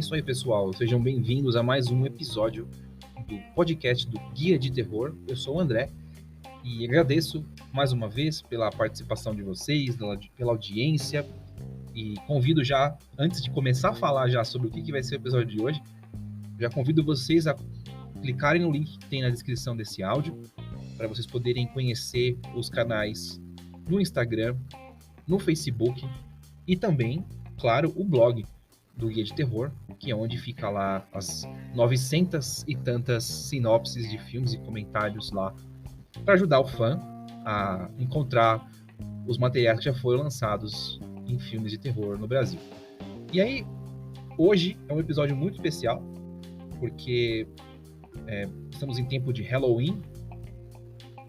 isso aí, pessoal. Sejam bem-vindos a mais um episódio do podcast do Guia de Terror. Eu sou o André e agradeço mais uma vez pela participação de vocês, pela audiência, e convido já, antes de começar a falar já sobre o que vai ser o episódio de hoje, já convido vocês a clicarem no link que tem na descrição desse áudio para vocês poderem conhecer os canais no Instagram, no Facebook e também, claro, o blog do Guia de Terror, que é onde fica lá as 900 e tantas sinopses de filmes e comentários lá, para ajudar o fã a encontrar os materiais que já foram lançados em filmes de terror no Brasil. E aí, hoje é um episódio muito especial, porque estamos em tempo de Halloween,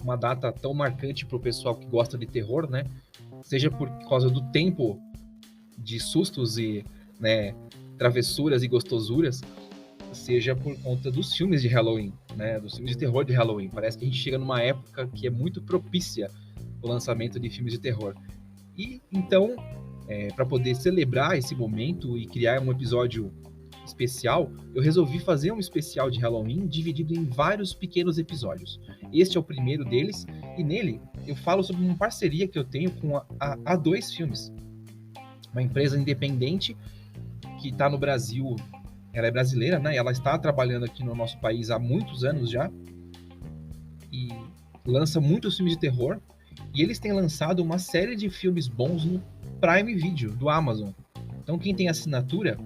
uma data tão marcante para o pessoal que gosta de terror, né? Seja por causa do tempo de sustos e, né, travessuras e gostosuras, seja por conta dos filmes de Halloween, né? Dos filmes de terror de Halloween. Parece que a gente chega numa época que é muito propícia o lançamento de filmes de terror. E então, para poder celebrar esse momento e criar um episódio especial, eu resolvi fazer um especial de Halloween dividido em vários pequenos episódios. Este é o primeiro deles, e nele eu falo sobre uma parceria que eu tenho com a A2 Filmes, uma empresa independente que está no Brasil. Ela é brasileira, né? Ela está trabalhando aqui no nosso país há muitos anos já e lança muitos filmes de terror, e eles têm lançado uma série de filmes bons no Prime Video do Amazon. Então quem tem assinatura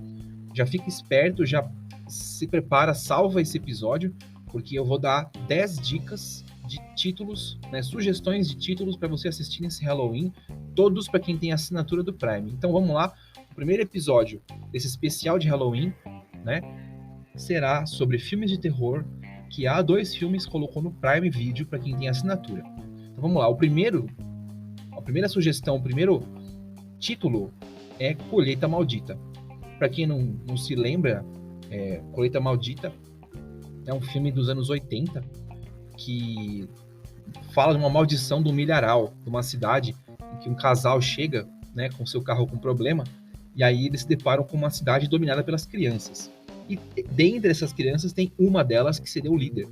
já fica esperto, já se prepara, salva esse episódio, porque eu vou dar 10 dicas de títulos, né, sugestões de títulos para você assistir nesse Halloween, todos para quem tem assinatura do Prime. Então vamos lá, o primeiro episódio desse especial de Halloween, né, será sobre filmes de terror que a A2 Filmes colocou no Prime Video para quem tem assinatura. Então vamos lá, a primeira sugestão, o primeiro título é Colheita Maldita. Para quem não se lembra, Colheita Maldita é um filme dos anos 80 que fala de uma maldição do milharal, de uma cidade em que um casal chega, né, com seu carro com problema, e aí eles se deparam com uma cidade dominada pelas crianças. E dentre essas crianças tem uma delas que seria o líder.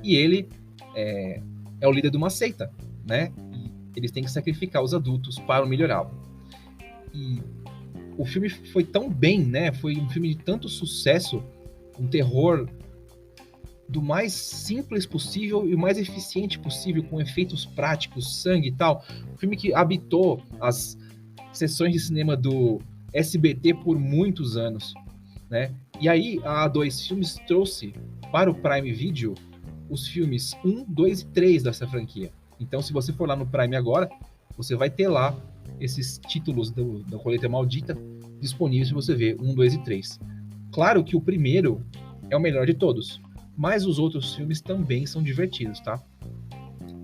E ele é o líder de uma seita, né? E eles têm que sacrificar os adultos para o milharal. E o filme foi tão bem, né? Foi um filme de tanto sucesso, um terror do mais simples possível e o mais eficiente possível, com efeitos práticos, sangue e tal. Um filme que habitou as sessões de cinema do SBT por muitos anos, né? E aí a A2 Filmes trouxe para o Prime Video os filmes 1, 2 e 3 dessa franquia. Então, se você for lá no Prime agora, você vai ter lá esses títulos da Colheita Maldita disponíveis para você ver, 1, 2 e 3. Claro que o primeiro é o melhor de todos, mas os outros filmes também são divertidos, tá?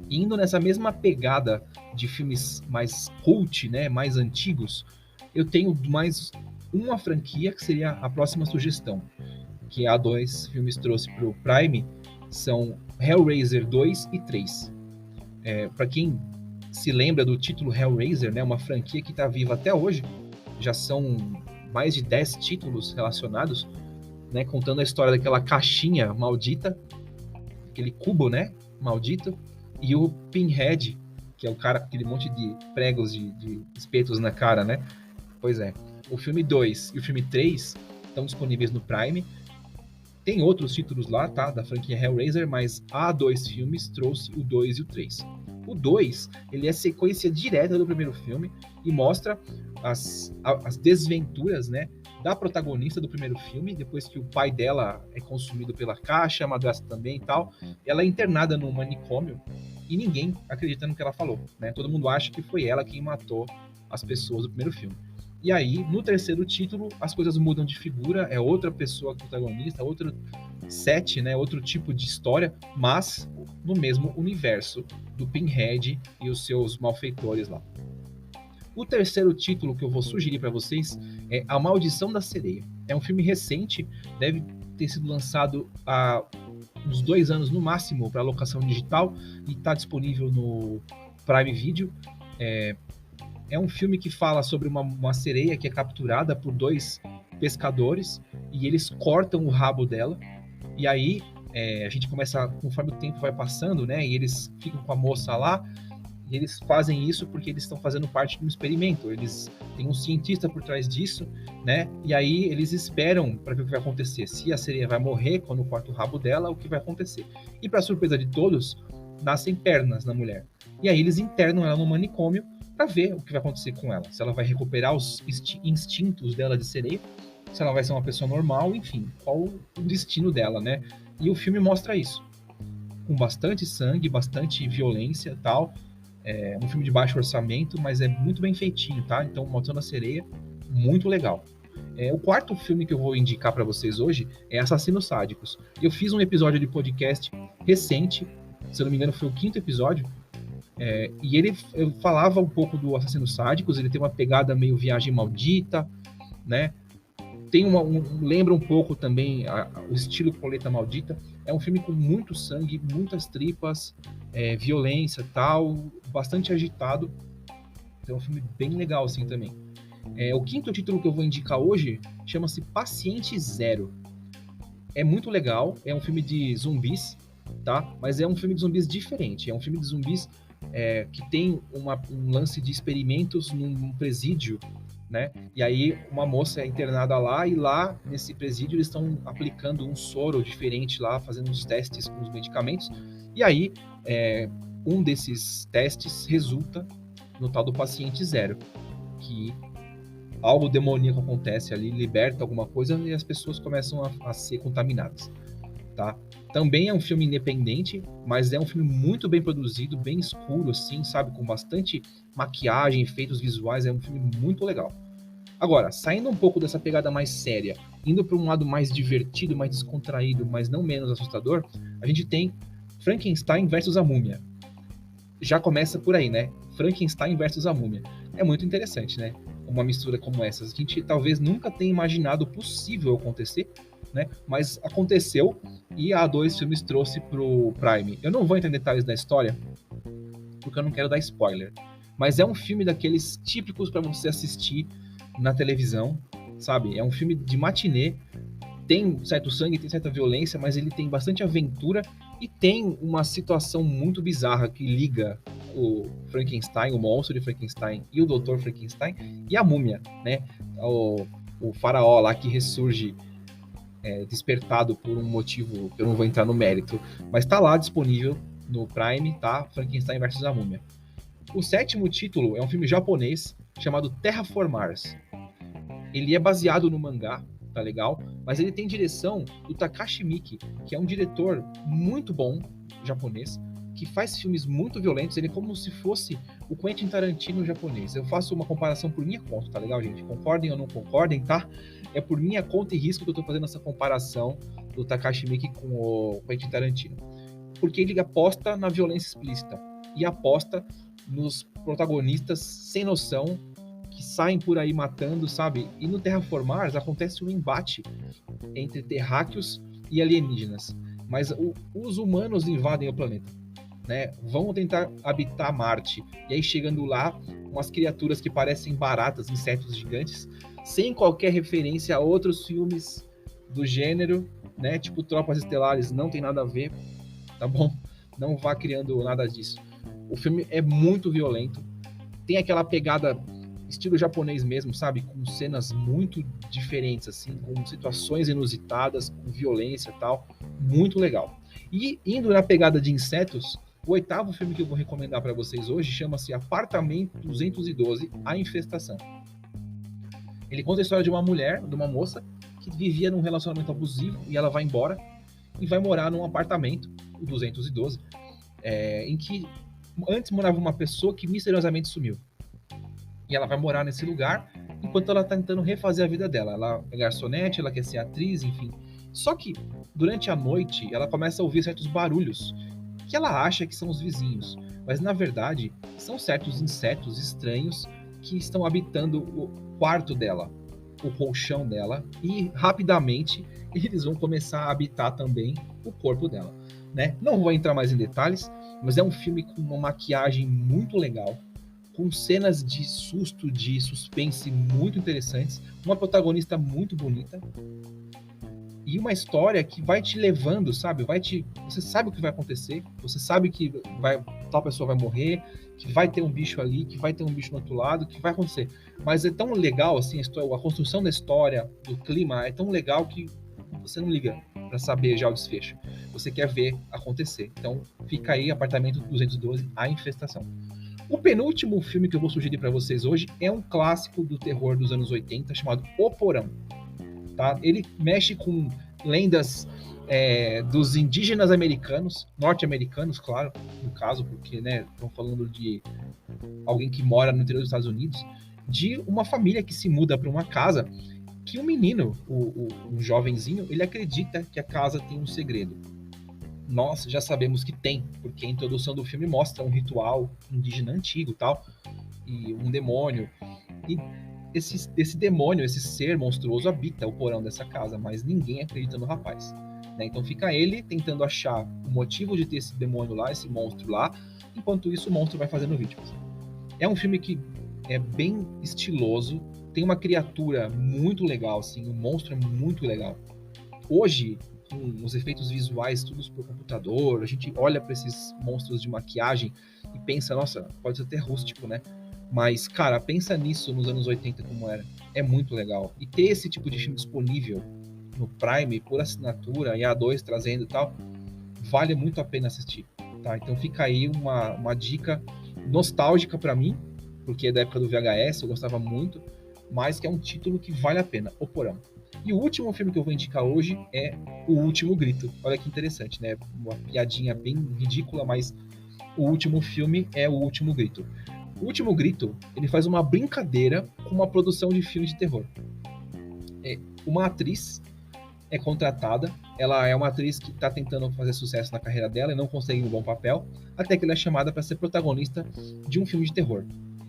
Indo nessa mesma pegada de filmes mais cult, né, mais antigos, eu tenho mais uma franquia que seria a próxima sugestão, que a A2 Filmes trouxe para o Prime, são Hellraiser 2 e 3. Para quem se lembra do título Hellraiser, né, uma franquia que está viva até hoje, já são mais de 10 títulos relacionados, né, contando a história daquela caixinha maldita, aquele cubo, né, maldito, e o Pinhead, que é o cara com aquele monte de pregos de espetos na cara, né? Pois é. O filme 2 e o filme 3 estão disponíveis no Prime. Tem outros títulos lá, tá, da franquia Hellraiser, mas a A2 Filmes trouxe o 2 e o 3. O 2, ele é sequência direta do primeiro filme e mostra as desventuras, né, da protagonista do primeiro filme, depois que o pai dela é consumido pela caixa, a madrasta também e tal. Ela é internada num manicômio e ninguém acredita no que ela falou, né? Todo mundo acha que foi ela quem matou as pessoas do primeiro filme. E aí, no terceiro título, as coisas mudam de figura, é outra pessoa protagonista, outro set, né, outro tipo de história, mas no mesmo universo do Pinhead e os seus malfeitores lá. O terceiro título que eu vou sugerir para vocês é A Maldição da Sereia. É um filme recente, deve ter sido lançado há uns 2 anos no máximo para locação digital e está disponível no Prime Video. É um filme que fala sobre uma sereia que é capturada por 2 pescadores e eles cortam o rabo dela. E aí a gente começa, conforme o tempo vai passando, né? E eles ficam com a moça lá. E eles fazem isso porque eles estão fazendo parte de um experimento. Eles têm um cientista por trás disso, né? E aí eles esperam para ver o que vai acontecer. Se a sereia vai morrer quando corta o rabo dela, o que vai acontecer. E para surpresa de todos, nascem pernas na mulher. E aí eles internam ela no manicômio para ver o que vai acontecer com ela. Se ela vai recuperar os instintos dela de sereia, se ela vai ser uma pessoa normal, enfim, qual o destino dela, né? E o filme mostra isso. Com bastante sangue, bastante violência e tal. É um filme de baixo orçamento, mas é muito bem feitinho, tá? Então, Matando a Sereia, muito legal. O quarto filme que eu vou indicar para vocês hoje é Assassinos Sádicos. Eu fiz um episódio de podcast recente, se eu não me engano foi o 5º episódio, e eu falava um pouco do Assassinos Sádicos. Ele tem uma pegada meio Viagem Maldita, né? Tem lembra um pouco também o estilo Colheita Maldita. É um filme com muito sangue, muitas tripas, violência e tal, bastante agitado. Então é um filme bem legal assim também. O quinto título que eu vou indicar hoje chama-se Paciente Zero. É muito legal, é um filme de zumbis, tá? Mas é um filme de zumbis diferente. É um filme de zumbis que tem um lance de experimentos num presídio, né? E aí uma moça é internada lá, e lá nesse presídio eles estão aplicando um soro diferente lá, fazendo uns testes com os medicamentos, e aí um desses testes resulta no tal do paciente zero, que algo demoníaco acontece ali, liberta alguma coisa e as pessoas começam a ser contaminadas, tá? Também é um filme independente, mas é um filme muito bem produzido, bem escuro, assim, sabe? Com bastante maquiagem, efeitos visuais, é um filme muito legal. Agora, saindo um pouco dessa pegada mais séria, indo para um lado mais divertido, mais descontraído, mas não menos assustador, a gente tem Frankenstein versus a Múmia. Já começa por aí, né? Frankenstein versus a Múmia. É muito interessante, né? Uma mistura como essa. A gente talvez nunca tenha imaginado possível acontecer, né? Mas aconteceu e a A2 Filmes trouxe pro Prime. Eu não vou entrar em detalhes da história, porque eu não quero dar spoiler. Mas é um filme daqueles típicos para você assistir na televisão, sabe? É um filme de matinê, tem certo sangue, tem certa violência, mas ele tem bastante aventura e tem uma situação muito bizarra que liga o Frankenstein, o monstro de Frankenstein e o Dr. Frankenstein e a múmia, né? O faraó lá que ressurge despertado por um motivo que eu não vou entrar no mérito, mas tá lá disponível no Prime, tá? Frankenstein versus a Múmia. O sétimo título é um filme japonês chamado Terraformars. Ele é baseado no mangá, tá legal? Mas ele tem direção do Takashi Miike, que é um diretor muito bom japonês, que faz filmes muito violentos. Ele é como se fosse o Quentin Tarantino japonês. Eu faço uma comparação por minha conta, tá legal, gente? Concordem ou não concordem, tá? É por minha conta e risco que eu tô fazendo essa comparação do Takashi Miike com o Quentin Tarantino. Porque ele aposta na violência explícita e aposta nos protagonistas sem noção que saem por aí matando, sabe? E no Terraformars acontece um embate entre terráqueos e alienígenas. Mas os humanos invadem o planeta, né? Vão tentar habitar Marte. E aí chegando lá, umas criaturas que parecem baratas, insetos gigantes, sem qualquer referência a outros filmes do gênero, né? Tipo Tropas Estelares, não tem nada a ver, tá bom? Não vá criando nada disso. O filme é muito violento, tem aquela pegada estilo japonês mesmo, sabe? Com cenas muito diferentes, assim, com situações inusitadas, com violência e tal. Muito legal. E indo na pegada de insetos, o oitavo filme que eu vou recomendar para vocês hoje chama-se Apartamento 212, A Infestação. Ele conta a história de uma mulher, de uma moça, que vivia num relacionamento abusivo e ela vai embora e vai morar num apartamento, o 212, em que antes morava uma pessoa que misteriosamente sumiu. E ela vai morar nesse lugar enquanto ela tá tentando refazer a vida dela. Ela é garçonete, ela quer ser atriz, enfim. Só que, durante a noite, ela começa a ouvir certos barulhos que ela acha que são os vizinhos. Mas, na verdade, são certos insetos estranhos que estão habitando o quarto dela, o colchão dela. E, rapidamente, eles vão começar a habitar também o corpo dela, né? Não vou entrar mais em detalhes, mas é um filme com uma maquiagem muito legal, com cenas de susto, de suspense muito interessantes, uma protagonista muito bonita e uma história que vai te levando, sabe? Você sabe o que vai acontecer, você sabe que tal pessoa vai morrer, que vai ter um bicho ali, que vai ter um bicho no outro lado, que vai acontecer. Mas é tão legal assim a construção da história, do clima é tão legal que você não liga para saber já o desfecho. Você quer ver acontecer. Então fica aí Apartamento 212, A Infestação. O penúltimo filme que eu vou sugerir para vocês hoje é um clássico do terror dos anos 80 chamado O Porão. Tá? Ele mexe com lendas dos indígenas americanos, norte-americanos, claro, no caso, porque estão falando de alguém que mora no interior dos Estados Unidos, de uma família que se muda para uma casa que o menino, um jovenzinho, ele acredita que a casa tem um segredo. Nós já sabemos que tem, porque a introdução do filme mostra um ritual indígena antigo tal, e um demônio. E esse demônio, esse ser monstruoso habita o porão dessa casa, mas ninguém acredita no rapaz. Né? Então fica ele tentando achar o motivo de ter esse demônio lá, esse monstro lá, enquanto isso o monstro vai fazendo vítimas. É um filme que é bem estiloso, tem uma criatura muito legal, assim, o monstro é muito legal. Hoje, com os efeitos visuais todos por computador, a gente olha para esses monstros de maquiagem e pensa, nossa, pode ser até rústico, né? Mas, cara, pensa nisso nos anos 80 como era. É muito legal. E ter esse tipo de filme disponível no Prime, por assinatura, e A2 trazendo e tal, vale muito a pena assistir. Tá? Então fica aí uma dica nostálgica para mim, porque é da época do VHS, eu gostava muito, mas que é um título que vale a pena, O Porão. E o último filme que eu vou indicar hoje é O Último Grito. Olha que interessante, né? Uma piadinha bem ridícula, mas o último filme é O Último Grito. O Último Grito, ele faz uma brincadeira com uma produção de filme de terror. Uma atriz é contratada, ela é uma atriz que está tentando fazer sucesso na carreira dela e não consegue um bom papel, até que ela é chamada para ser protagonista de um filme de terror.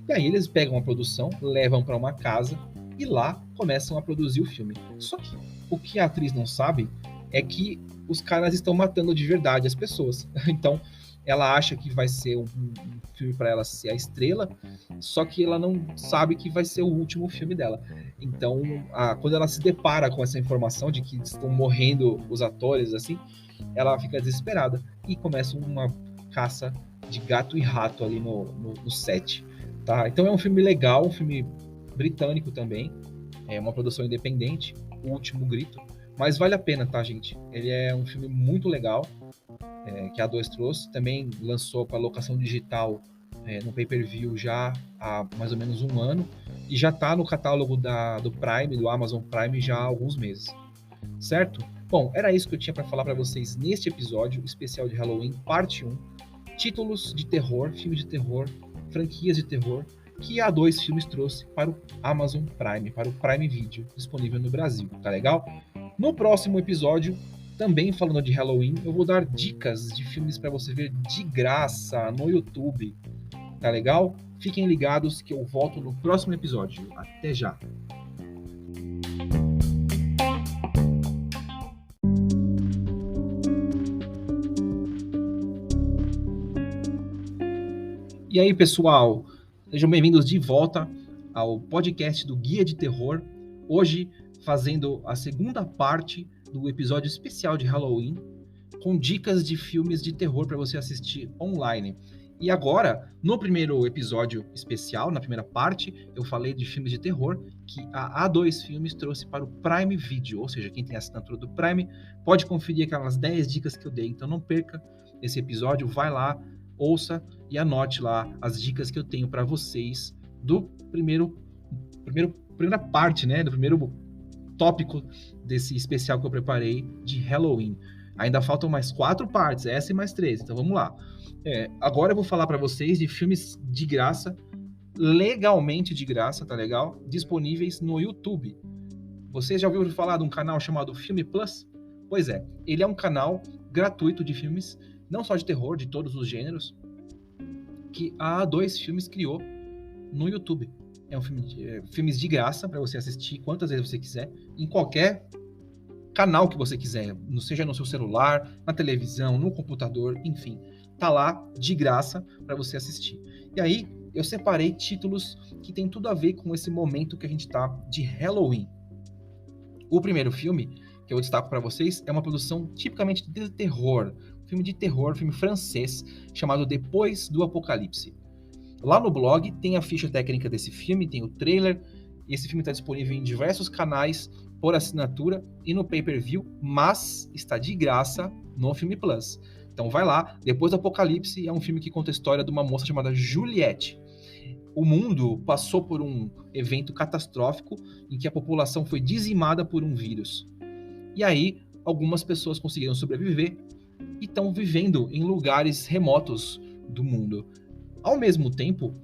E aí eles pegam a produção, levam para uma casa e lá começam a produzir o filme. Só que o que a atriz não sabe é que os caras estão matando de verdade as pessoas. Então ela acha que vai ser um filme para ela ser a estrela, só que ela não sabe que vai ser o último filme dela. Então, quando ela se depara com essa informação de que estão morrendo os atores, assim, ela fica desesperada e começa uma caça de gato e rato ali no set. Tá? Então é um filme legal, um filme britânico também, é uma produção independente, O Último Grito, mas vale a pena, tá, gente? Ele é um filme muito legal, que a A2 trouxe, também lançou para locação digital no pay-per-view já há mais ou menos um ano, e já está no catálogo do Prime, do Amazon Prime, já há alguns meses, certo? Bom, era isso que eu tinha para falar para vocês neste episódio especial de Halloween, parte 1, títulos de terror, filmes de terror, franquias de terror, que a A2 Filmes trouxe para o Amazon Prime, para o Prime Video, disponível no Brasil, tá legal? No próximo episódio, também falando de Halloween, eu vou dar dicas de filmes para você ver de graça no YouTube, tá legal? Fiquem ligados que eu volto no próximo episódio. Até já! E aí, pessoal? Sejam bem-vindos de volta ao podcast do Guia de Terror. Hoje, fazendo a segunda parte do episódio especial de Halloween, com dicas de filmes de terror para você assistir online. E agora, no primeiro episódio especial, na primeira parte, eu falei de filmes de terror que a A2 Filmes trouxe para o Prime Video, ou seja, quem tem a assinatura do Prime pode conferir aquelas 10 dicas que eu dei. Então não perca esse episódio, vai lá, ouça e anote lá as dicas que eu tenho para vocês do primeira parte, né, do primeiro tópico desse especial que eu preparei de Halloween. Ainda faltam mais 4 partes, essa e mais 3, então vamos lá. Agora eu vou falar para vocês de filmes de graça, legalmente de graça, tá legal? Disponíveis no YouTube. Vocês já ouviram falar de um canal chamado Filme Plus? Pois é, ele é um canal gratuito de filmes, não só de terror, de todos os gêneros, que a A2 Filmes criou no YouTube. É um filme filmes de graça para você assistir quantas vezes você quiser, em qualquer canal que você quiser, seja no seu celular, na televisão, no computador, enfim, tá lá de graça para você assistir. E aí eu separei títulos que tem tudo a ver com esse momento que a gente tá de Halloween. O primeiro filme que eu destaco para vocês é uma produção tipicamente de terror, filme de terror, filme francês, chamado Depois do Apocalipse. Lá no blog tem a ficha técnica desse filme, tem o trailer, e esse filme está disponível em diversos canais por assinatura e no pay-per-view, mas está de graça no Filme Plus. Então vai lá, Depois do Apocalipse é um filme que conta a história de uma moça chamada Juliette. O mundo passou por um evento catastrófico em que a população foi dizimada por um vírus. E aí, algumas pessoas conseguiram sobreviver e estão vivendo em lugares remotos do mundo. Ao mesmo tempo,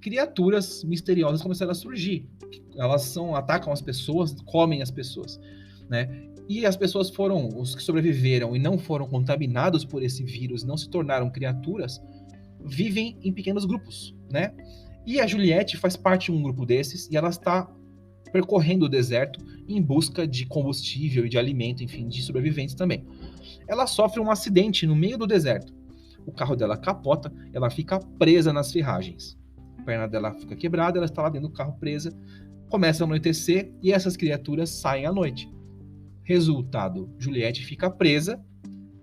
criaturas misteriosas começaram a surgir. Elas atacam as pessoas, comem as pessoas, né? E as pessoas os que sobreviveram e não foram contaminados por esse vírus, não se tornaram criaturas, vivem em pequenos grupos, né? E a Juliette faz parte de um grupo desses e ela está percorrendo o deserto em busca de combustível e de alimento, enfim, de sobreviventes também. Ela sofre um acidente no meio do deserto. O carro dela capota, ela fica presa nas ferragens. A perna dela fica quebrada, ela está lá dentro do carro presa. Começa a anoitecer e essas criaturas saem à noite. Resultado, Juliette fica presa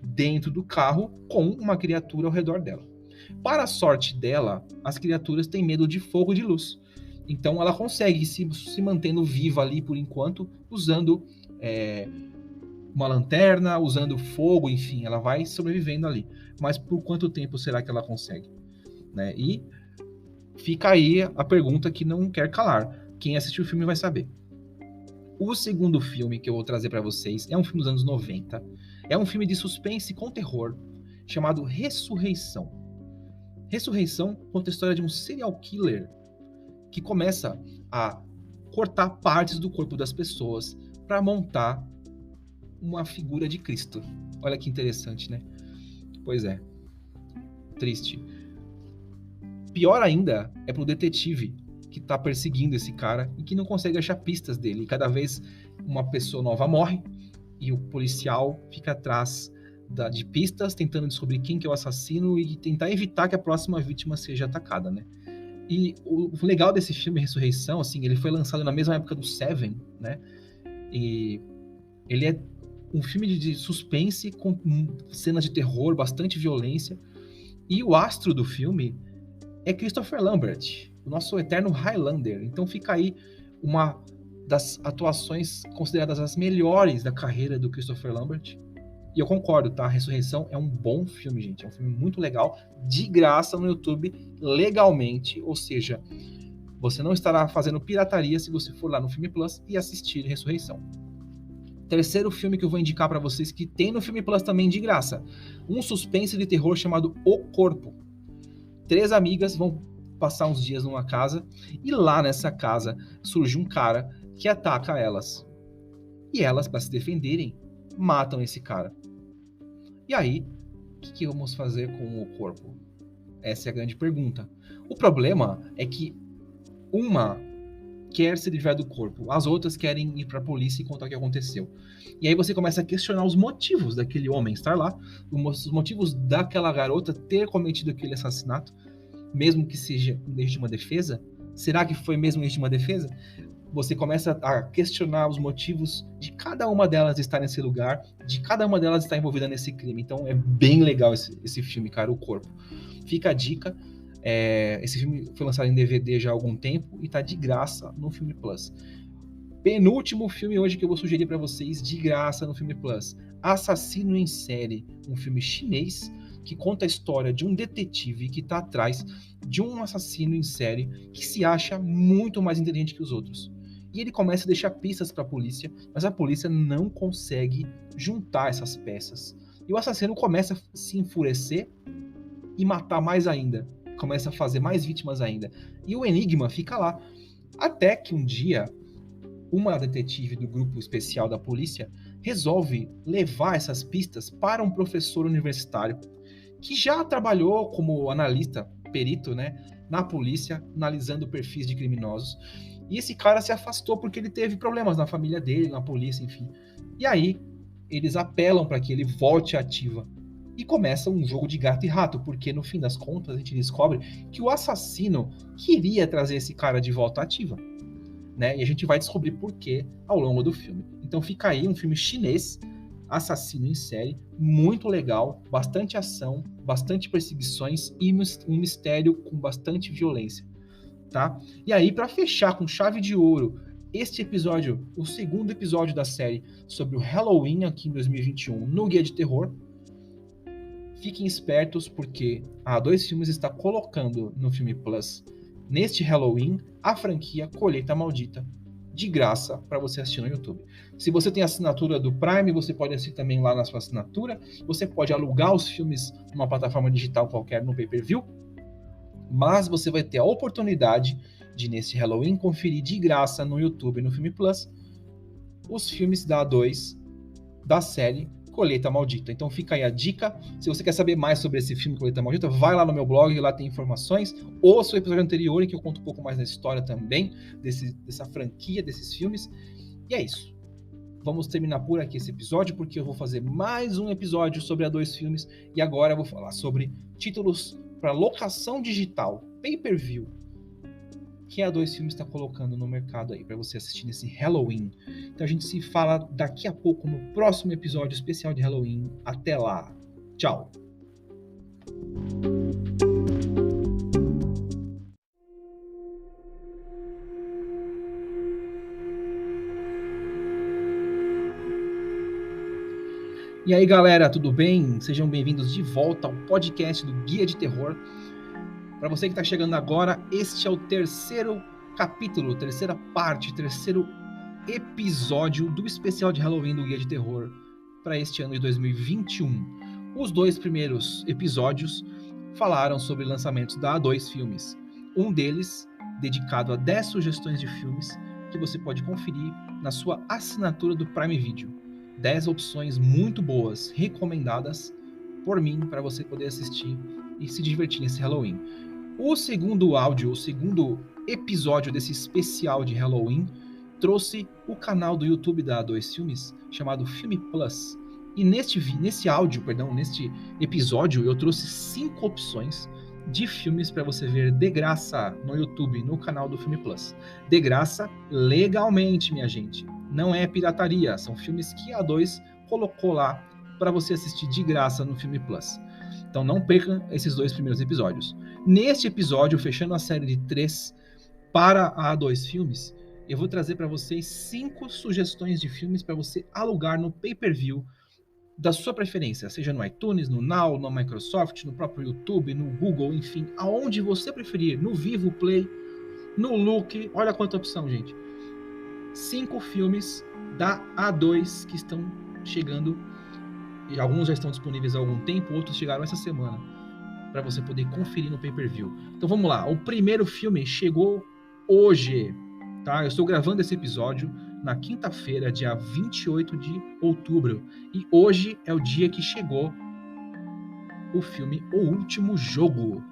dentro do carro com uma criatura ao redor dela. Para a sorte dela, as criaturas têm medo de fogo e de luz. Então ela consegue se mantendo viva ali por enquanto, usando uma lanterna, usando fogo, enfim, ela vai sobrevivendo ali. Mas por quanto tempo será que ela consegue? Né? E fica aí a pergunta que não quer calar. Quem assistiu o filme vai saber. O segundo filme que eu vou trazer para vocês é um filme dos anos 90. É um filme de suspense com terror chamado Ressurreição. Ressurreição conta a história de um serial killer que começa a cortar partes do corpo das pessoas para montar uma figura de Cristo. Olha que interessante, né? Pois é. Triste. Pior ainda é pro detetive que tá perseguindo esse cara e que não consegue achar pistas dele. E cada vez uma pessoa nova morre e o policial fica atrás de pistas, tentando descobrir quem que é o assassino e tentar evitar que a próxima vítima seja atacada, né? E o legal desse filme, Ressurreição, assim, ele foi lançado na mesma época do Seven, né? E ele é um filme de suspense com cenas de terror, bastante violência. E o astro do filme é Christopher Lambert, o nosso eterno Highlander. Então fica aí uma das atuações consideradas as melhores da carreira do Christopher Lambert. E eu concordo, tá? Ressurreição é um bom filme, gente. É um filme muito legal, de graça no YouTube, legalmente. Ou seja, você não estará fazendo pirataria se você for lá no Filme Plus e assistir Ressurreição. Terceiro filme que eu vou indicar para vocês, que tem no Filme Plus também de graça. Um suspense de terror chamado O Corpo. 3 amigas vão passar uns dias numa casa e lá nessa casa surge um cara que ataca elas. E elas, para se defenderem, matam esse cara. E aí, o que vamos fazer com o corpo? Essa é a grande pergunta. O problema é que uma quer se livrar do corpo, as outras querem ir para a polícia e contar o que aconteceu. E aí você começa a questionar os motivos daquele homem estar lá, os motivos daquela garota ter cometido aquele assassinato, mesmo que seja em legítima defesa. Será que foi mesmo em legítima defesa? Você começa a questionar os motivos de cada uma delas estar nesse lugar, de cada uma delas estar envolvida nesse crime. Então é bem legal esse filme, cara, O Corpo. Fica a dica. Esse filme foi lançado em DVD já há algum tempo e tá de graça no Filme Plus. Penúltimo filme hoje que eu vou sugerir para vocês de graça no Filme Plus. Assassino em Série, um filme chinês que conta a história de um detetive que está atrás de um assassino em série que se acha muito mais inteligente que os outros. E ele começa a deixar pistas para a polícia, mas a polícia não consegue juntar essas peças. E o assassino começa a se enfurecer e matar mais ainda. Começa a fazer mais vítimas ainda. E o enigma fica lá. Até que um dia, uma detetive do grupo especial da polícia resolve levar essas pistas para um professor universitário que já trabalhou como analista, perito, né, na polícia, analisando perfis de criminosos. E esse cara se afastou porque ele teve problemas na família dele, na polícia, enfim. E aí, eles apelam para que ele volte à ativa. E começa um jogo de gato e rato, porque no fim das contas a gente descobre que o assassino queria trazer esse cara de volta ativa, né? E a gente vai descobrir por quê ao longo do filme. Então fica aí um filme chinês, assassino em série, muito legal, bastante ação, bastante perseguições e um mistério com bastante violência, tá? E aí, para fechar com chave de ouro este episódio, o segundo episódio da série sobre o Halloween aqui em 2021 no Guia de Terror, fiquem espertos porque a A2 Filmes está colocando no Filme Plus, neste Halloween, a franquia Colheita Maldita, de graça para você assistir no YouTube. Se você tem a assinatura do Prime, você pode assistir também lá na sua assinatura. Você pode alugar os filmes numa plataforma digital qualquer no pay-per-view. Mas você vai ter a oportunidade de, nesse Halloween, conferir de graça no YouTube, no Filme Plus, os filmes da A2 da série Colheita Maldita. Então fica aí a dica. Se você quer saber mais sobre esse filme Colheita Maldita, vai lá no meu blog, lá tem informações. Ouça o episódio anterior em que eu conto um pouco mais da história também, dessa franquia, desses filmes. E é isso. Vamos terminar por aqui esse episódio, porque eu vou fazer mais um episódio sobre A2 Filmes. E agora eu vou falar sobre títulos para locação digital, pay-per-view, que a A2 Filmes está colocando no mercado aí para você assistir nesse Halloween. Então a gente se fala daqui a pouco no próximo episódio especial de Halloween. Até lá. Tchau. E aí, galera, tudo bem? Sejam bem-vindos de volta ao podcast do Guia de Terror. Para você que está chegando agora, este é o terceiro capítulo, terceira parte, terceiro episódio do especial de Halloween do Guia de Terror para este ano de 2021. Os dois primeiros episódios falaram sobre lançamentos da A2 Filmes. Um deles dedicado a 10 sugestões de filmes que você pode conferir na sua assinatura do Prime Video. 10 opções muito boas, recomendadas por mim para você poder assistir e se divertir nesse Halloween. O segundo áudio, o segundo episódio desse especial de Halloween, trouxe o canal do YouTube da A2 Filmes, chamado Filme Plus. E neste episódio, eu trouxe 5 opções de filmes para você ver de graça no YouTube, no canal do Filme Plus. De graça, legalmente, minha gente. Não é pirataria, são filmes que a A2 colocou lá para você assistir de graça no Filme Plus. Então não percam esses 2 primeiros episódios. Neste episódio, fechando a série de 3 para a A2 Filmes, eu vou trazer para vocês 5 sugestões de filmes para você alugar no pay-per-view da sua preferência, seja no iTunes, no Now, no Microsoft, no próprio YouTube, no Google, enfim, aonde você preferir, no Vivo Play, no Look, olha quanta opção, gente. 5 filmes da A2 que estão chegando, e alguns já estão disponíveis há algum tempo, outros chegaram essa semana, para você poder conferir no pay-per-view. Então vamos lá, o primeiro filme chegou hoje, tá? Eu estou gravando esse episódio na quinta-feira, dia 28 de outubro, e hoje é o dia que chegou o filme O Último Jogo,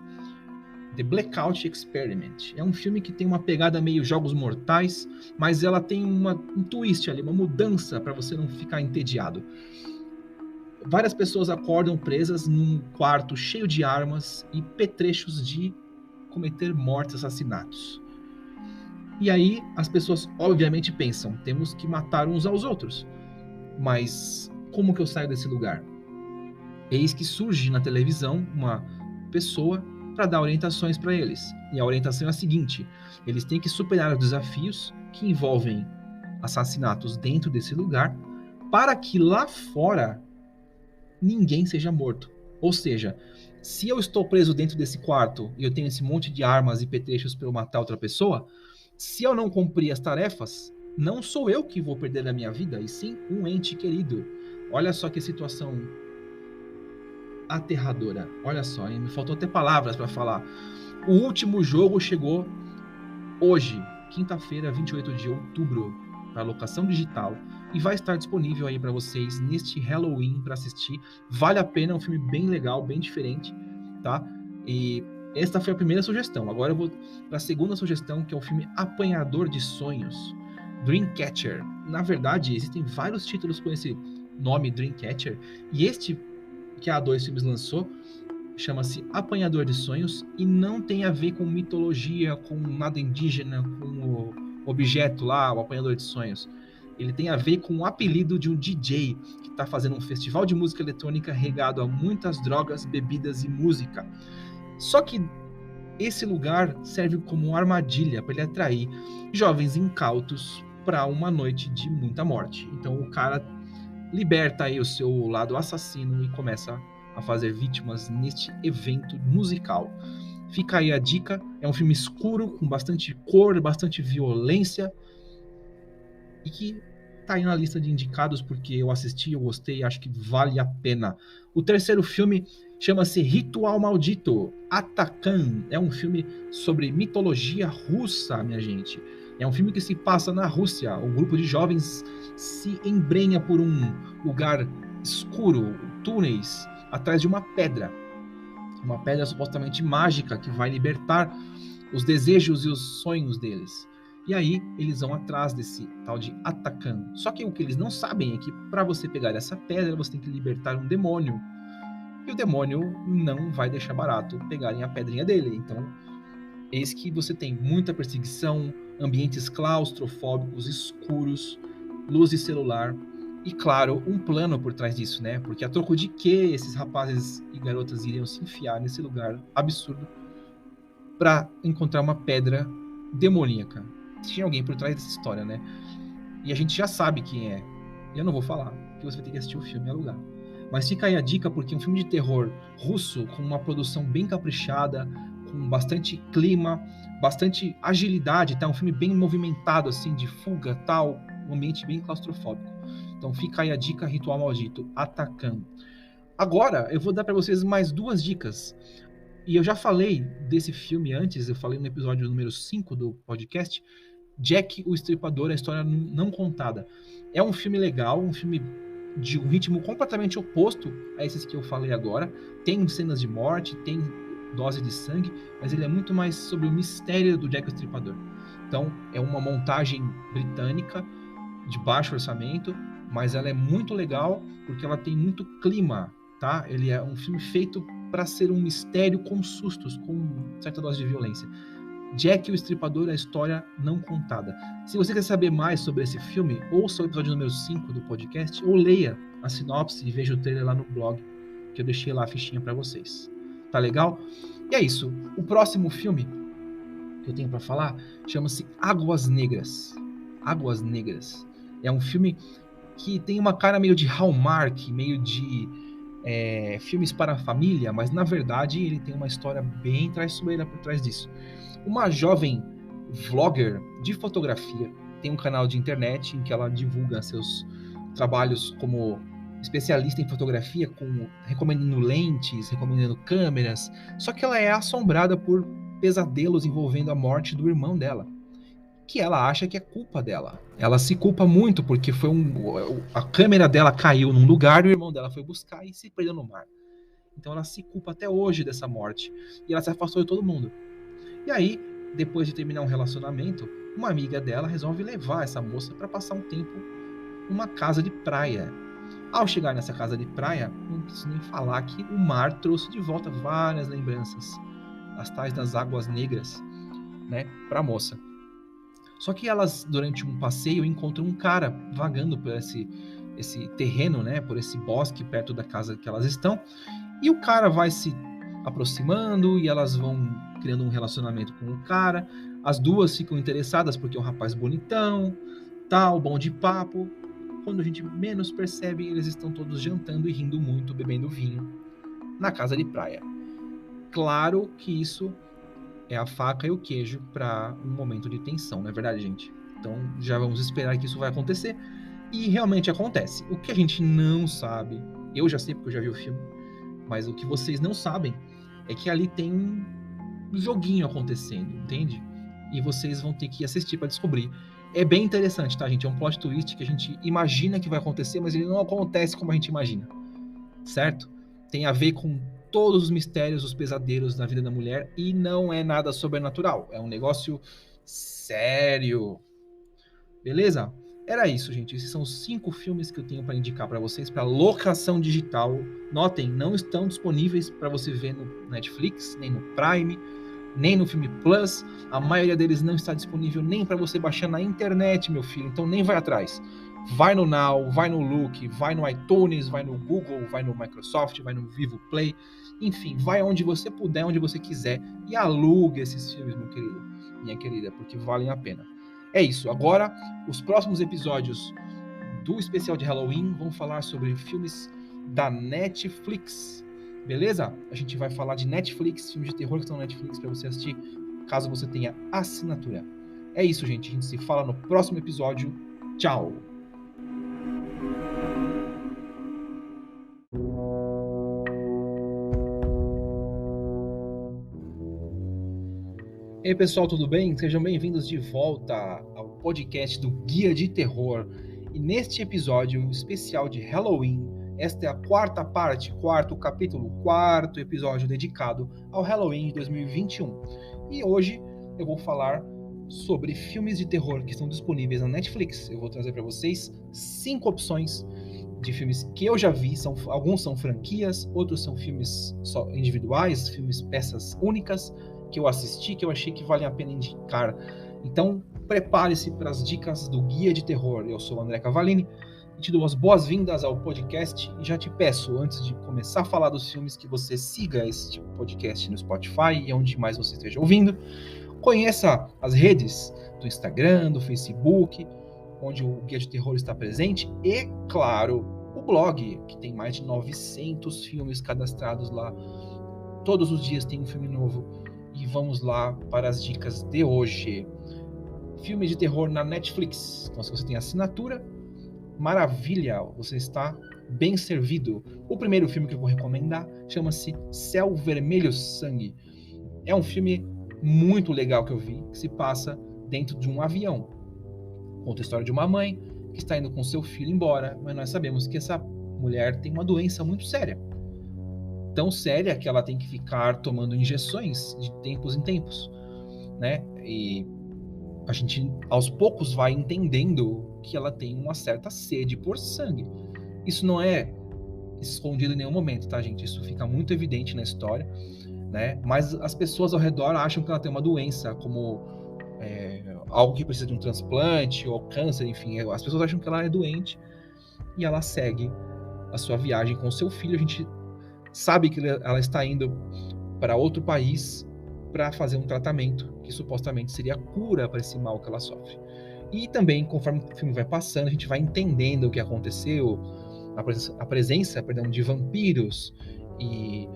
The Blackout Experiment. É um filme que tem uma pegada meio Jogos Mortais, mas ela tem um twist ali, uma mudança para você não ficar entediado. Várias pessoas acordam presas num quarto cheio de armas e petrechos de cometer mortes, assassinatos. E aí as pessoas obviamente pensam, temos que matar uns aos outros. Mas como que eu saio desse lugar? Eis que surge na televisão uma pessoa para dar orientações para eles. E a orientação é a seguinte: eles têm que superar os desafios que envolvem assassinatos dentro desse lugar para que lá fora ninguém seja morto. Ou seja, se eu estou preso dentro desse quarto e eu tenho esse monte de armas e petrechos para eu matar outra pessoa, se eu não cumprir as tarefas, não sou eu que vou perder a minha vida, e sim um ente querido. Olha só que situação aterradora. Olha só, hein? Me faltou até palavras para falar. O Último Jogo chegou hoje, quinta-feira, 28 de outubro, para locação digital, e vai estar disponível aí para vocês neste Halloween para assistir. Vale a pena, é um filme bem legal, bem diferente, tá? E esta foi a primeira sugestão. Agora eu vou para a segunda sugestão, que é o filme Apanhador de Sonhos, Dreamcatcher. Na verdade, existem vários títulos com esse nome, Dreamcatcher, e este que a A2 Filmes lançou, chama-se Apanhador de Sonhos, e não tem a ver com mitologia, com nada indígena, com o objeto lá, o Apanhador de Sonhos. Ele tem a ver com o apelido de um DJ que está fazendo um festival de música eletrônica regado a muitas drogas, bebidas e música. Só que esse lugar serve como uma armadilha para ele atrair jovens incautos para uma noite de muita morte. Então o cara liberta aí o seu lado assassino e começa a fazer vítimas neste evento musical. Fica aí a dica, é um filme escuro, com bastante cor, bastante violência, e que tá aí na lista de indicados porque eu assisti, eu gostei, acho que vale a pena. O terceiro filme chama-se Ritual Maldito, Atakan. É um filme sobre mitologia russa, minha gente. É um filme que se passa na Rússia. Um grupo de jovens se embrenha por um lugar escuro, túneis, atrás de uma pedra. Uma pedra supostamente mágica que vai libertar os desejos e os sonhos deles. E aí eles vão atrás desse tal de Atakan. Só que o que eles não sabem é que para você pegar essa pedra, você tem que libertar um demônio. E o demônio não vai deixar barato pegarem a pedrinha dele. Então, eis que você tem muita perseguição, ambientes claustrofóbicos, escuros, luz de celular e, claro, um plano por trás disso, né? Porque a troco de que esses rapazes e garotas iriam se enfiar nesse lugar absurdo para encontrar uma pedra demoníaca? Tinha alguém por trás dessa história, né? E a gente já sabe quem é. Eu não vou falar, porque você vai ter que assistir o filme e alugar. Mas fica aí a dica, porque é um filme de terror russo, com uma produção bem caprichada, com bastante clima, bastante agilidade, tá? Um filme bem movimentado, assim, de fuga, tal, um ambiente bem claustrofóbico. Então fica aí a dica, Ritual Maldito, Atakan. Agora, eu vou dar para vocês mais duas dicas. E eu já falei desse filme antes, eu falei no episódio número 5 do podcast, Jack o Estripador, a história não contada. É um filme legal, um filme de um ritmo completamente oposto a esses que eu falei agora. Tem cenas de morte, tem dose de sangue, mas ele é muito mais sobre o mistério do Jack o Estripador. Então, é uma montagem britânica de baixo orçamento, mas ela é muito legal porque ela tem muito clima, tá? Ele é um filme feito para ser um mistério com sustos, com certa dose de violência. Jack o Estripador, a história não contada. Se você quer saber mais sobre esse filme, ouça o episódio número 5 do podcast, ou leia a sinopse e veja o trailer lá no blog, que eu deixei lá a fichinha para vocês. Tá legal? E é isso. O próximo filme que eu tenho para falar chama-se Águas Negras. Águas Negras. É um filme que tem uma cara meio de Hallmark, meio de filmes para a família, mas na verdade ele tem uma história bem traiçoeira por trás disso. Uma jovem vlogger de fotografia tem um canal de internet em que ela divulga seus trabalhos como especialista em fotografia, recomendando lentes, recomendando câmeras, só que ela é assombrada por pesadelos envolvendo a morte do irmão dela, que ela acha que é culpa dela. Ela se culpa muito porque a câmera dela caiu num lugar e o irmão dela foi buscar e se perdeu no mar. Então ela se culpa até hoje dessa morte e ela se afastou de todo mundo. E aí, depois de terminar um relacionamento, uma amiga dela resolve levar essa moça para passar um tempo numa casa de praia. Ao chegar nessa casa de praia, não preciso nem falar que o mar trouxe de volta várias lembranças, as tais das águas negras, né, para a moça. Só que elas, durante um passeio, encontram um cara vagando por esse terreno, né, por esse bosque perto da casa que elas estão, e o cara vai se aproximando e elas vão criando um relacionamento com o cara. As duas ficam interessadas porque é um rapaz bonitão, tal, bom de papo. Quando a gente menos percebe, eles estão todos jantando e rindo muito, bebendo vinho na casa de praia. Claro que isso é a faca e o queijo para um momento de tensão, não é verdade, gente? Então já vamos esperar que isso vai acontecer. E realmente acontece. O que a gente não sabe, eu já sei porque eu já vi o filme, mas o que vocês não sabem é que ali tem um joguinho acontecendo, entende? E vocês vão ter que assistir para descobrir. É bem interessante, tá, gente? É um plot twist que a gente imagina que vai acontecer, mas ele não acontece como a gente imagina, certo? Tem a ver com todos os mistérios, os pesadelos na vida da mulher e não é nada sobrenatural. É um negócio sério. Beleza? Era isso, gente. Esses são os 5 filmes que eu tenho para indicar para vocês para locação digital. Notem, não estão disponíveis para você ver no Netflix, nem no Prime, nem no Filme Plus. A maioria deles não está disponível nem para você baixar na internet, meu filho. Então nem vai atrás. Vai no Now, vai no Look, vai no iTunes, vai no Google, vai no Microsoft, vai no Vivo Play. Enfim, vai onde você puder, onde você quiser e alugue esses filmes, meu querido, minha querida, porque valem a pena. É isso. Agora, os próximos episódios do especial de Halloween vão falar sobre filmes da Netflix. Beleza? A gente vai falar de Netflix, filmes de terror que estão na Netflix para você assistir, caso você tenha assinatura. É isso, gente. A gente se fala no próximo episódio. Tchau! E aí, pessoal, tudo bem? Sejam bem-vindos de volta ao podcast do Guia de Terror. E neste episódio especial de Halloween, esta é a quarta parte, quarto capítulo, quarto episódio dedicado ao Halloween de 2021. E hoje eu vou falar sobre filmes de terror que estão disponíveis na Netflix. Eu vou trazer para vocês 5 opções de filmes que eu já vi. Alguns são franquias, outros são filmes só individuais, filmes peças únicas que eu assisti, que eu achei que vale a pena indicar. Então, prepare-se para as dicas do Guia de Terror. Eu sou o André Cavalini e te dou as boas-vindas ao podcast e já te peço, antes de começar a falar dos filmes, que você siga este podcast no Spotify e onde mais você esteja ouvindo. Conheça as redes do Instagram, do Facebook, onde o Guia de Terror está presente e, claro, o blog, que tem mais de 900 filmes cadastrados lá. Todos os dias tem um filme novo. E vamos lá para as dicas de hoje. Filme de terror na Netflix. Então, se você tem assinatura, maravilha, você está bem servido. O primeiro filme que eu vou recomendar chama-se Céu Vermelho Sangue. É um filme muito legal que eu vi, que se passa dentro de um avião. Conta a história de uma mãe que está indo com seu filho embora, mas nós sabemos que essa mulher tem uma doença muito séria. Tão séria que ela tem que ficar tomando injeções de tempos em tempos, né? E a gente aos poucos vai entendendo que ela tem uma certa sede por sangue. Isso não é escondido em nenhum momento, tá, gente? Isso fica muito evidente na história, né? Mas as pessoas ao redor acham que ela tem uma doença, como algo que precisa de um transplante ou câncer, enfim. As pessoas acham que ela é doente e ela segue a sua viagem com o seu filho. A gente sabe que ela está indo para outro país para fazer um tratamento que supostamente seria a cura para esse mal que ela sofre. E também, conforme o filme vai passando, a gente vai entendendo o que aconteceu, a presença de vampiros, e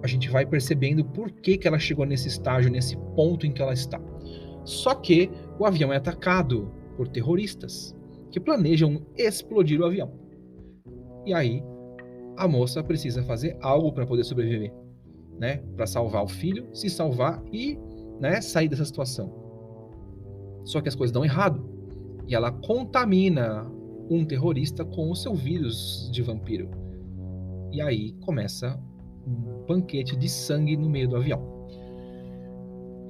a gente vai percebendo por que ela chegou nesse estágio, nesse ponto em que ela está. Só que o avião é atacado por terroristas que planejam explodir o avião. E aí a moça precisa fazer algo para poder sobreviver, né? Para salvar o filho, se salvar e, né, sair dessa situação. Só que as coisas dão errado e ela contamina um terrorista com o seu vírus de vampiro. E aí começa um banquete de sangue no meio do avião.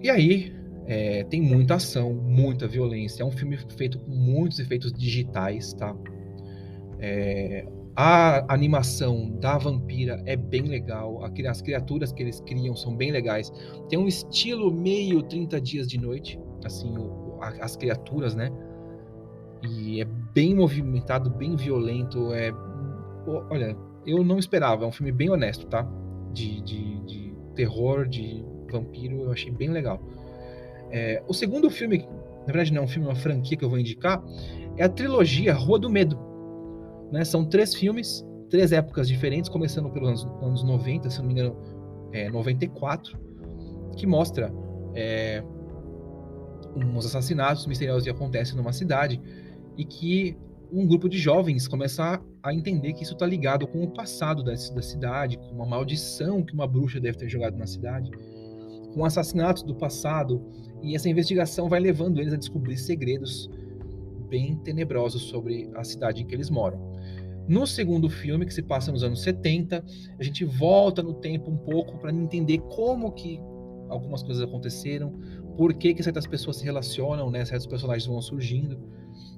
E aí tem muita ação, muita violência. É um filme feito com muitos efeitos digitais, tá? A animação da vampira é bem legal. As criaturas que eles criam são bem legais. Tem um estilo meio 30 Dias de Noite, assim, as criaturas, né? E é bem movimentado, bem violento. Olha, eu não esperava. É um filme bem honesto, tá? De terror, de vampiro, eu achei bem legal. O segundo filme, na verdade não é um filme, é uma franquia que eu vou indicar, é a trilogia Rua do Medo. Né? São 3 filmes, 3 épocas diferentes, começando pelos anos 90, se não me engano, 94, que mostra uns assassinatos misteriosos que acontecem numa cidade e que um grupo de jovens começa a entender que isso está ligado com o passado da cidade, com uma maldição que uma bruxa deve ter jogado na cidade, com assassinatos do passado, e essa investigação vai levando eles a descobrir segredos bem tenebrosos sobre a cidade em que eles moram. No segundo filme, que se passa nos anos 70, a gente volta no tempo um pouco para entender como que algumas coisas aconteceram, por que certas pessoas se relacionam, né? Certos personagens vão surgindo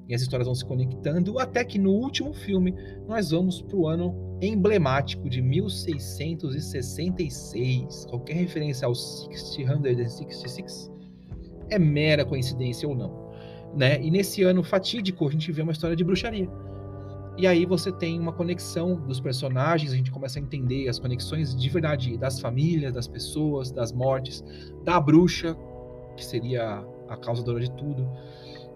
e as histórias vão se conectando, até que no último filme nós vamos para o ano emblemático de 1666. Qualquer referência ao 666 é mera coincidência ou não, né? E nesse ano fatídico a gente vê uma história de bruxaria. E aí você tem uma conexão dos personagens, a gente começa a entender as conexões de verdade das famílias, das pessoas, das mortes, da bruxa, que seria a causadora de tudo.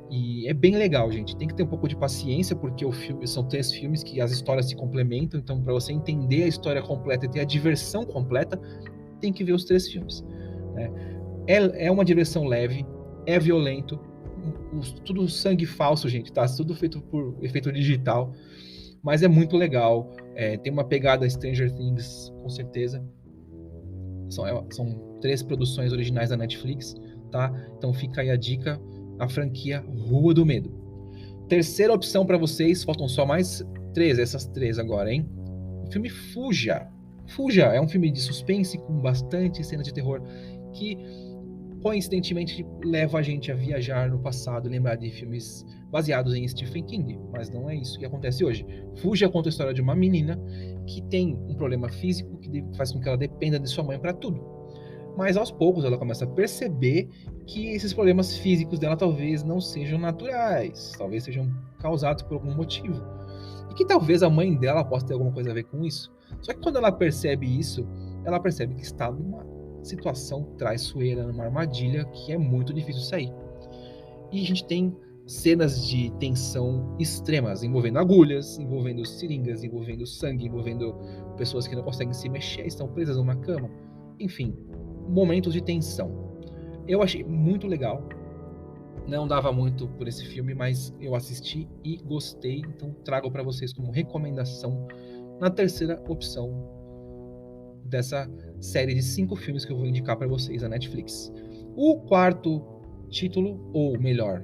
E é bem legal, gente. Tem que ter um pouco de paciência, porque são 3 filmes que as histórias se complementam. Então, para você entender a história completa e ter a diversão completa, tem que ver os 3 filmes, né? É uma diversão leve, é violento, tudo sangue falso, gente, tá? Tudo feito por efeito digital, mas é muito legal. Tem uma pegada Stranger Things, com certeza. São 3 produções originais da Netflix, tá? Então fica aí a dica, a franquia Rua do Medo. Terceira opção para vocês, faltam só mais 3, essas 3 agora, hein? O filme Fuja. Fuja é um filme de suspense com bastante cenas de terror que coincidentemente leva a gente a viajar no passado, lembrar de filmes baseados em Stephen King, mas não é isso que acontece hoje. Fuja conta a história de uma menina que tem um problema físico que faz com que ela dependa de sua mãe para tudo. Mas aos poucos ela começa a perceber que esses problemas físicos dela talvez não sejam naturais, talvez sejam causados por algum motivo. E que talvez a mãe dela possa ter alguma coisa a ver com isso. Só que quando ela percebe isso, ela percebe que está numa situação traiçoeira, numa armadilha que é muito difícil sair. E a gente tem cenas de tensão extremas, envolvendo agulhas, envolvendo seringas, envolvendo sangue, envolvendo pessoas que não conseguem se mexer, estão presas numa cama. Enfim, momentos de tensão. Eu achei muito legal. Não dava muito por esse filme, mas eu assisti e gostei, então trago para vocês como recomendação na terceira opção dessa série de 5 filmes que eu vou indicar para vocês na Netflix. O quarto título, ou melhor,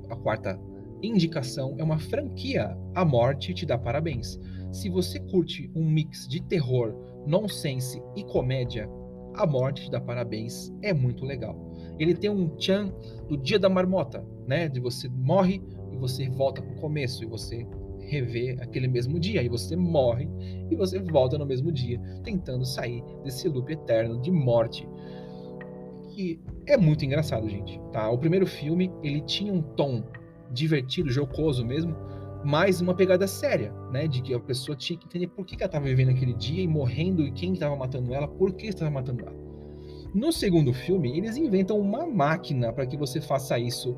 a quarta indicação é uma franquia. A Morte Te Dá Parabéns. Se você curte um mix de terror, nonsense e comédia, A Morte Te Dá Parabéns é muito legal. Ele tem um tchan do Dia da Marmota, né? De você morre e você volta pro começo e você rever aquele mesmo dia, e você morre e você volta no mesmo dia, tentando sair desse loop eterno de morte. Que é muito engraçado, gente, tá? O primeiro filme, ele tinha um tom divertido, jocoso mesmo, mas uma pegada séria, né? De que a pessoa tinha que entender por que ela estava vivendo aquele dia e morrendo, e quem estava matando ela, por que estava matando ela. No segundo filme, eles inventam uma máquina para que você faça isso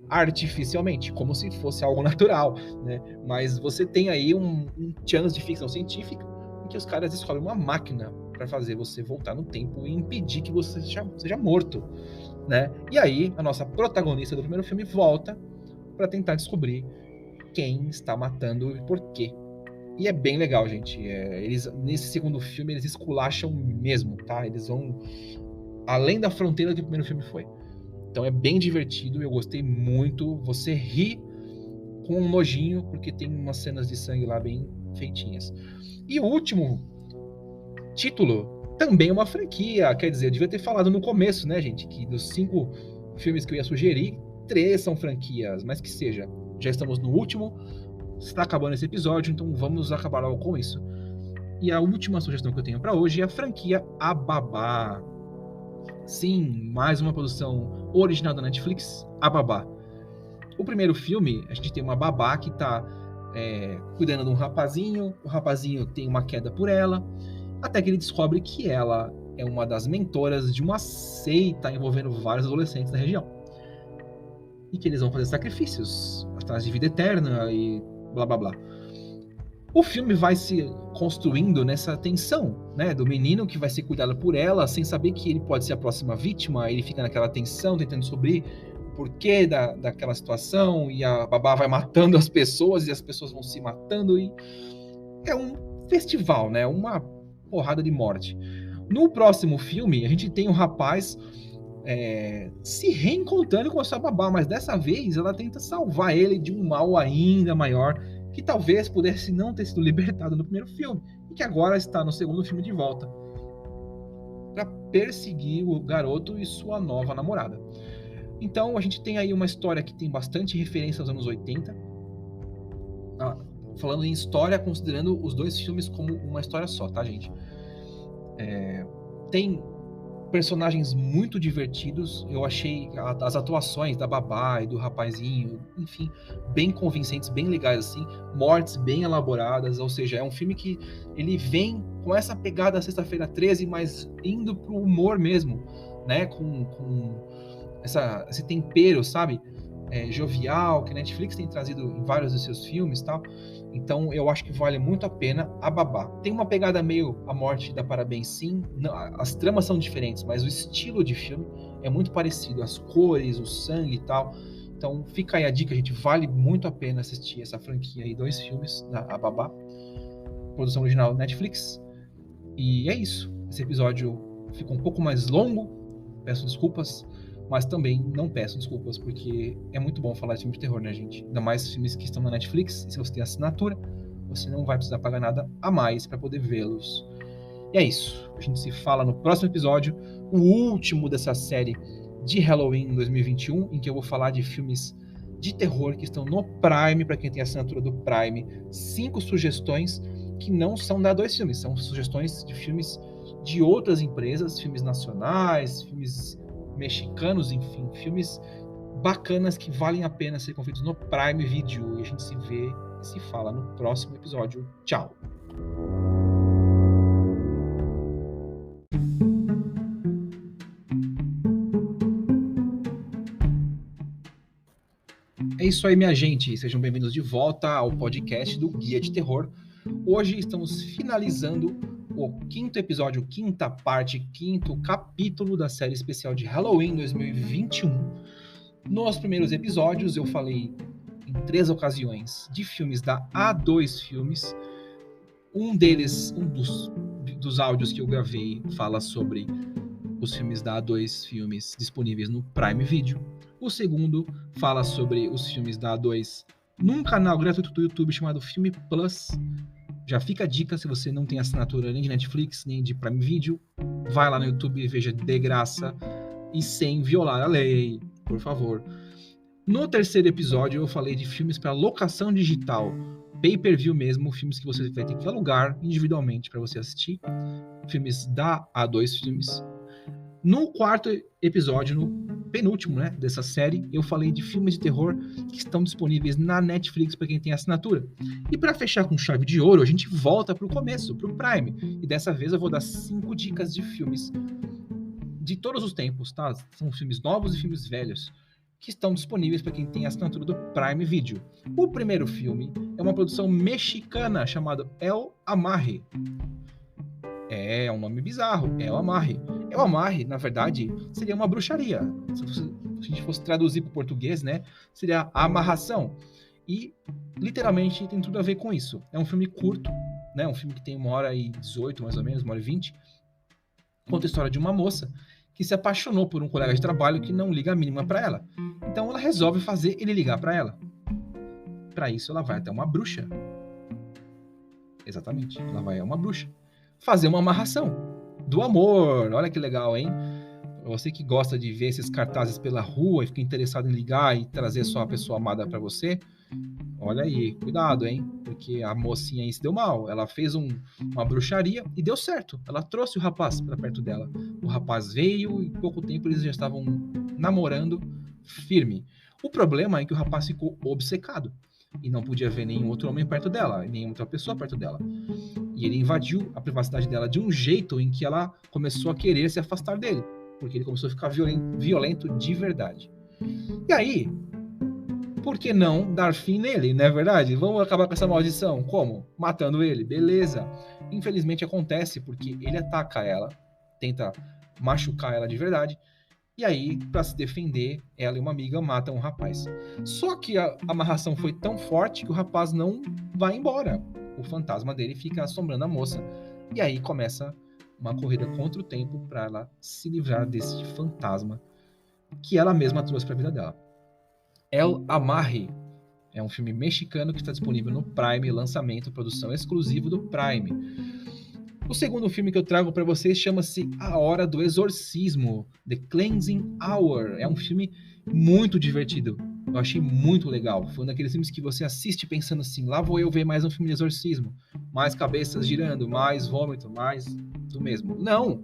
artificialmente, como se fosse algo natural, né? Mas você tem aí um chance de ficção científica em que os caras descobrem uma máquina para fazer você voltar no tempo e impedir que você seja morto, né? E aí a nossa protagonista do primeiro filme volta para tentar descobrir quem está matando e por quê. E é bem legal, gente. Eles nesse segundo filme eles esculacham mesmo, tá? Eles vão além da fronteira que o primeiro filme foi. Então é bem divertido, eu gostei muito. Você ri com um nojinho, porque tem umas cenas de sangue lá bem feitinhas. E o último título também é uma franquia, quer dizer, eu devia ter falado no começo, né, gente, que dos 5 filmes que eu ia sugerir, 3 são franquias, mas que seja. Já estamos no último, está acabando esse episódio, então vamos acabar logo com isso. E a última sugestão que eu tenho para hoje é a franquia A Babá. Sim, mais uma produção original da Netflix, A Babá. O primeiro filme, a gente tem uma babá que está cuidando de um rapazinho, o rapazinho tem uma queda por ela, até que ele descobre que ela é uma das mentoras de uma seita envolvendo vários adolescentes da região. E que eles vão fazer sacrifícios atrás de vida eterna e blá blá blá. O filme vai se construindo nessa tensão, né, do menino que vai ser cuidado por ela, sem saber que ele pode ser a próxima vítima. Ele fica naquela tensão, tentando descobrir o porquê daquela situação, e a babá vai matando as pessoas, e as pessoas vão se matando, e é um festival, né, uma porrada de morte. No próximo filme, a gente tem um rapaz se reencontrando com a sua babá, mas dessa vez ela tenta salvar ele de um mal ainda maior, que talvez pudesse não ter sido libertado no primeiro filme, e que agora está no segundo filme de volta, para perseguir o garoto e sua nova namorada. Então a gente tem aí uma história que tem bastante referência aos anos 80. Falando em história, considerando os dois filmes como uma história só, tá, gente? Tem personagens muito divertidos. Eu achei as atuações da babá e do rapazinho, enfim, bem convincentes, bem legais assim, mortes bem elaboradas, ou seja, é um filme que ele vem com essa pegada Sexta-feira 13, mas indo pro humor mesmo, né, com esse tempero, sabe, jovial, que a Netflix tem trazido em vários dos seus filmes e tal. Então eu acho que vale muito a pena. A Babá tem uma pegada meio A Morte dá Parabéns, sim. Não, as tramas são diferentes, mas o estilo de filme é muito parecido. As cores, o sangue e tal. Então fica aí a dica, gente. Vale muito a pena assistir essa franquia aí. 2 filmes da A Babá. Produção original Netflix. E é isso. Esse episódio ficou um pouco mais longo. Peço desculpas. Mas também não peço desculpas, porque é muito bom falar de filme de terror, né, gente? Ainda mais filmes que estão na Netflix. E se você tem assinatura, você não vai precisar pagar nada a mais para poder vê-los. E é isso. A gente se fala no próximo episódio, o último dessa série de Halloween 2021, em que eu vou falar de filmes de terror que estão no Prime, para quem tem assinatura do Prime. 5 sugestões que não são da 2 filmes, são sugestões de filmes de outras empresas, filmes nacionais, filmes mexicanos, enfim, filmes bacanas que valem a pena ser conferidos no Prime Video. E a gente se vê e se fala no próximo episódio. Tchau! É isso aí, minha gente. Sejam bem-vindos de volta ao podcast do Guia de Terror. Hoje estamos finalizando o 5º episódio, 5ª parte, 5º capítulo da série especial de Halloween 2021. Nos primeiros episódios eu falei em 3 ocasiões de filmes da A2 Filmes. Um deles, um dos áudios que eu gravei, fala sobre os filmes da A2 Filmes disponíveis no Prime Video. O segundo fala sobre os filmes da A2 num canal gratuito do YouTube chamado Filme Plus. Já fica a dica, se você não tem assinatura nem de Netflix, nem de Prime Video, vai lá no YouTube e veja de graça e sem violar a lei, por favor. No terceiro episódio eu falei de filmes para locação digital, pay-per-view mesmo, filmes que você vai ter que alugar individualmente para você assistir, filmes da A2 Filmes. No 4º episódio, no penúltimo, né, dessa série, eu falei de filmes de terror que estão disponíveis na Netflix para quem tem assinatura. E para fechar com chave de ouro, a gente volta para o começo, para o Prime. E dessa vez eu vou dar 5 dicas de filmes de todos os tempos, tá? São filmes novos e filmes velhos que estão disponíveis para quem tem assinatura do Prime Video. O primeiro filme é uma produção mexicana chamada El Amarre. É um nome bizarro, El Amarre. El Amarre, na verdade, seria uma bruxaria. Se a gente fosse traduzir para o português, né, seria a amarração. E, literalmente, tem tudo a ver com isso. É um filme curto, né, um filme que tem 1h18, mais ou menos, 1h20. Conta a história de uma moça que se apaixonou por um colega de trabalho que não liga a mínima para ela. Então, ela resolve fazer ele ligar para ela. Para isso, ela vai até uma bruxa. Exatamente, ela vai a uma bruxa fazer uma amarração do amor. Olha que legal, hein? Você que gosta de ver esses cartazes pela rua e fica interessado em ligar e trazer sua pessoa amada para você, olha aí, cuidado, hein? Porque a mocinha aí se deu mal. Ela fez uma bruxaria e deu certo. Ela trouxe o rapaz para perto dela. O rapaz veio e em pouco tempo eles já estavam namorando firme. O problema é que o rapaz ficou obcecado e não podia ver nenhum outro homem perto dela, nenhuma outra pessoa perto dela. E ele invadiu a privacidade dela de um jeito em que ela começou a querer se afastar dele, porque ele começou a ficar violento de verdade. E aí, por que não dar fim nele, não é verdade? Vamos acabar com essa maldição. Como? Matando ele, beleza. Infelizmente acontece porque ele ataca ela, tenta machucar ela de verdade, e aí, para se defender, ela e uma amiga matam um rapaz. Só que a amarração foi tão forte que o rapaz não vai embora. O fantasma dele fica assombrando a moça. E aí começa uma corrida contra o tempo para ela se livrar desse fantasma que ela mesma trouxe para a vida dela. El Amarre é um filme mexicano que está disponível no Prime, lançamento, produção exclusiva do Prime. O segundo filme que eu trago para vocês chama-se A Hora do Exorcismo, The Cleansing Hour. É um filme muito divertido. Eu achei muito legal. Foi um daqueles filmes que você assiste pensando assim, lá vou eu ver mais um filme de exorcismo. Mais cabeças girando, mais vômito, mais do mesmo. Não!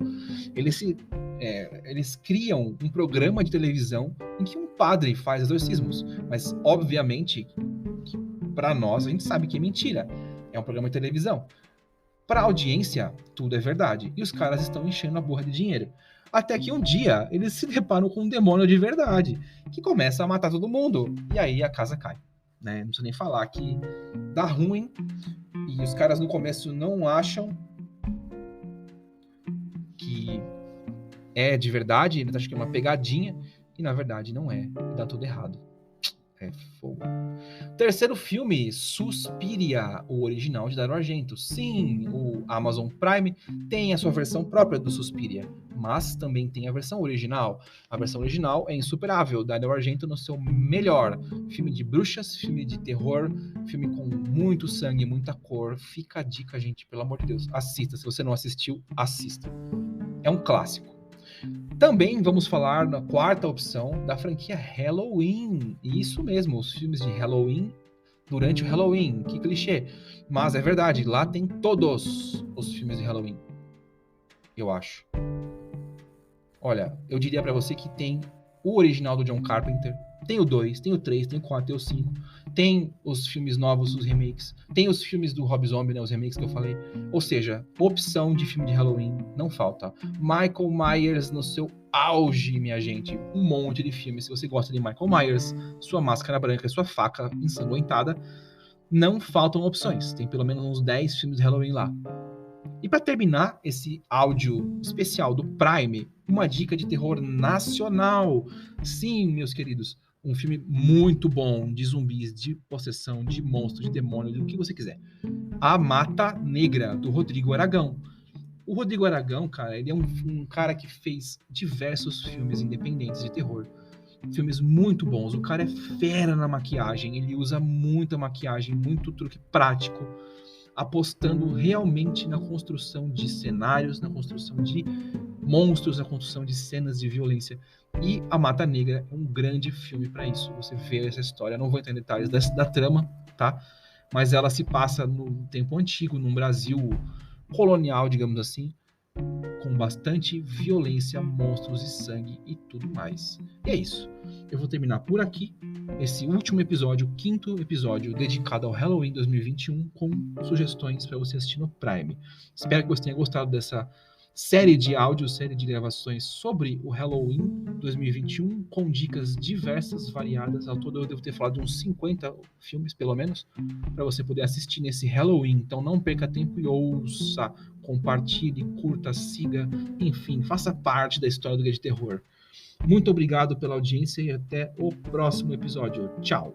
Eles criam um programa de televisão em que um padre faz exorcismos. Mas, obviamente, para nós, a gente sabe que é mentira. É um programa de televisão. Para a audiência, tudo é verdade. E os caras estão enchendo a borra de dinheiro. Até que um dia, eles se deparam com um demônio de verdade, que começa a matar todo mundo. E aí a casa cai. Né? Não preciso nem falar que dá ruim. E os caras no começo não acham que é de verdade. Eles acham que é uma pegadinha. E na verdade não é. E dá tudo errado. É fogo. Terceiro filme, Suspiria, o original de Dario Argento. Sim, o Amazon Prime tem a sua versão própria do Suspiria, mas também tem a versão original. A versão original é insuperável, Dario Argento no seu melhor. Filme de bruxas, filme de terror, filme com muito sangue, muita cor. Fica a dica, gente, pelo amor de Deus. Assista, se você não assistiu, assista. É um clássico. Também vamos falar na quarta opção da franquia Halloween. Isso mesmo, os filmes de Halloween durante o Halloween. Que clichê. Mas é verdade, lá tem todos os filmes de Halloween. Eu acho. Olha, eu diria pra você que tem o original do John Carpenter, tem o 2, tem o 3, tem o 4, tem o 5, tem os filmes novos, os remakes, tem os filmes do Rob Zombie, né, os remakes que eu falei. Ou seja, opção de filme de Halloween não falta. Michael Myers no seu auge, minha gente. Um monte de filmes. Se você gosta de Michael Myers, sua máscara branca e sua faca ensanguentada, não faltam opções. Tem pelo menos uns 10 filmes de Halloween lá. E para terminar esse áudio especial do Prime, uma dica de terror nacional. Sim, meus queridos, um filme muito bom de zumbis, de possessão, de monstro, de demônio, do que você quiser. A Mata Negra, do Rodrigo Aragão. O Rodrigo Aragão, cara, ele é um cara que fez diversos filmes independentes de terror. Filmes muito bons. O cara é fera na maquiagem, ele usa muita maquiagem, muito truque prático, apostando realmente na construção de cenários, na construção de monstros, na construção de cenas de violência. E A Mata Negra é um grande filme para isso. Você vê essa história, não vou entrar em detalhes da trama, tá? Mas ela se passa no tempo antigo, num Brasil colonial, digamos assim, com bastante violência, monstros e sangue e tudo mais. E é isso. Eu vou terminar por aqui esse último episódio, o quinto episódio, dedicado ao Halloween 2021, com sugestões para você assistir no Prime. Espero que você tenha gostado dessa série de áudios, série de gravações sobre o Halloween 2021, com dicas diversas, variadas. Ao todo eu devo ter falado de uns 50 filmes, pelo menos, para você poder assistir nesse Halloween. Então não perca tempo e ouça, compartilhe, curta, siga, enfim, faça parte da história do Guia de Terror. Muito obrigado pela audiência e até o próximo episódio. Tchau!